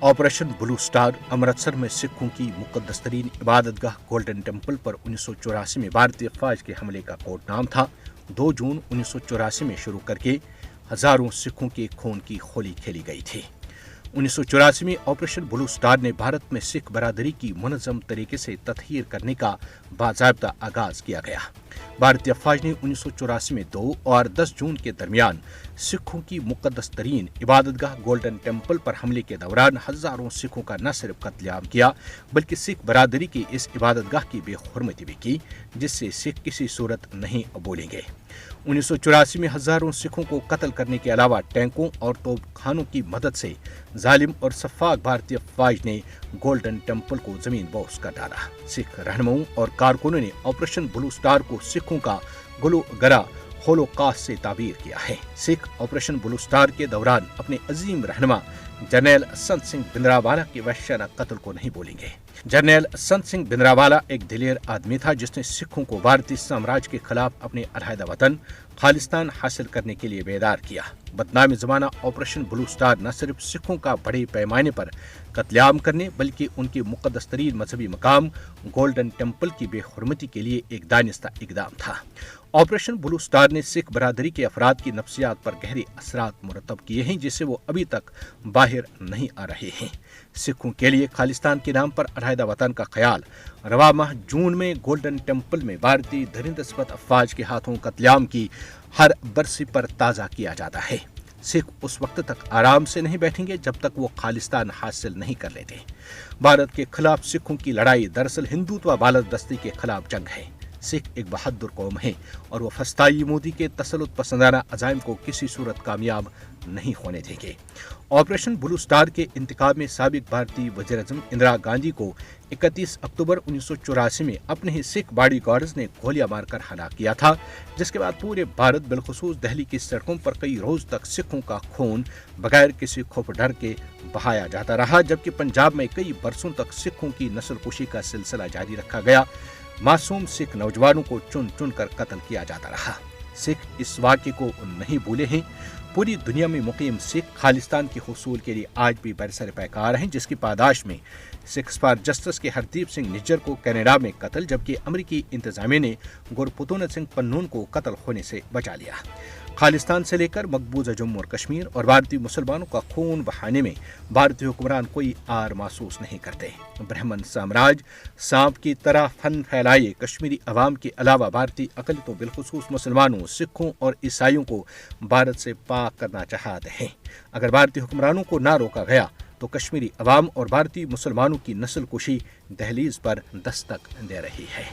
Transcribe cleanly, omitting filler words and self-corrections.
Operation blue star Amritsar में सिखों की मुकद्दस तरीन इबादतगाह गोल्डन टेम्पल पर 1984 में भारतीय फौज के हमले का कोड नाम था। 2 जून 1984 में शुरू करके हजारों सिखों के खून की होली खेली गई थी। 1984 में ऑपरेशन ब्लू स्टार ने भारत में सिख बरादरी की मुनज़्ज़म तरीके से तत्हीर करने का बाज़ाब्ता आगाज किया गया। भारतीय फौज ने 1984 में 2 और 10 जून के दरमियान सिखों की मुकद्दस तरीन इबादतगाह गोल्डन टेम्पल पर हमले के दौरान हजारों सिखों का न सिर्फ कत्लेआम किया बल्कि सिख बरादरी की इस इबादतगाह की बेहुरमती भी की, जिससे सिख किसी सूरत नहीं बोलेंगे। 1984 में हजारों सिखों को कत्ल करने के अलावा टैंकों और तोपखानों की मदद से जालिम और सफाक भारतीय फौज ने गोल्डन टेम्पल को जमीन बोस कर डाला। सिख रहनुमाओं और कारकुनों ने ऑपरेशन ब्लू स्टार को सिखों का गुलगरा होलोकास्ट से ताबीर किया है। सिख ऑपरेशन ब्लू स्टार के दौरान अपने अजीम रहनुमा जनरल संत सिंह भिंद्रावाला के वहशाना कत्ल को नहीं भूलेंगे। जनरल संत सिंह भिंद्रावाला एक दिलेर आदमी था जिसने सिखों को भारतीय साम्राज्य के खिलाफ अपने अलहदा वतन खालिस्तान हासिल करने के लिए बेदार किया। बदनामी जमाना ऑपरेशन ब्लू स्टार न सिर्फ सिखों का बड़े पैमाने पर कत्लेआम करने बल्कि उनके मुकद्दस तरीन मजहबी मकाम गोल्डन टेम्पल की बेहुरमती के लिए एक दानिस्ता इकदाम था। ऑपरेशन ब्लू स्टार ने सिख बरादरी के अफराद की नफ्सियात पर गहरे असरात मुरतब किए हैं जिससे वो अभी तक बाहर नहीं आ रहे हैं। सिखों के लिए खालिस्तान के नाम पर अलहदा वतन का ख्याल रवा माह जून में गोल्डन टेम्पल में भारतीय धरिंदस्पत अफवाज के हाथों कत्लेआम की हर बरसी पर ताज़ा किया जाता है। सिख उस वक्त तक आराम से नहीं बैठेंगे जब तक वो खालिस्तान हासिल नहीं कर लेते। भारत के खिलाफ सिखों की लड़ाई दरअसल हिंदुत्व बालदस्ती के खिलाफ जंग है। सिख एक बहादुर कौम है और वो फस्ताई मोदी के तसल्लुत पसंदाना अजाइम को किसी सूरत कामयाब नहीं होने देंगे। ऑपरेशन ब्लू स्टार के इंतकाम में साबिक भारतीय वज़ीर-ए-आज़म इंदिरा गांधी को 31 अक्टूबर 1984 में अपने ही सिख बॉडीगार्ड्स ने गोलियां मारकर हलाक किया था, जिसके बाद पूरे भारत बिलखुसूस दिल्ली की सड़कों पर कई रोज तक सिखों का खून बगैर किसी खौफ डर के बहाया जाता रहा, जबकि पंजाब में कई बरसों तक सिखों की नस्लकुशी का सिलसिला जारी रखा गया। मासूम सिख नौजवानों को चुन चुन कर कत्ल किया जाता रहा। सिख इस वाक़े को नहीं भूले हैं। पूरी दुनिया में मुकीम सिख खालिस्तान के हुसूल के लिए आज भी बरसर पैकार हैं, जिसकी पादाश में सिक्स फॉर जस्टिस के हरदीप सिंह निज्जर को कनाडा में कत्ल, जबकि अमरीकी इंतजामिया ने गुरपुतुन सिंह पन्नून को कत्ल होने से बचा लिया। खालिस्तान से लेकर मकबूजा जम्मू और कश्मीर और भारतीय मुसलमानों का खून बहाने में भारतीय हुक्मरान कोई आर महसूस नहीं करते। ब्राह्मण साम्राज्य सांप की तरह फन फैलाए कश्मीरी अवाम के अलावा भारतीय अक़लियतों बिलखुसूस मुसलमानों, सिखों और ईसाइयों को भारत से पाक करना चाहते हैं। अगर भारतीय हुक्मरानों को ना रोका गया तो कश्मीरी अवाम और भारतीय मुसलमानों की नस्लकुशी दहलीज पर दस्तक दे रही है।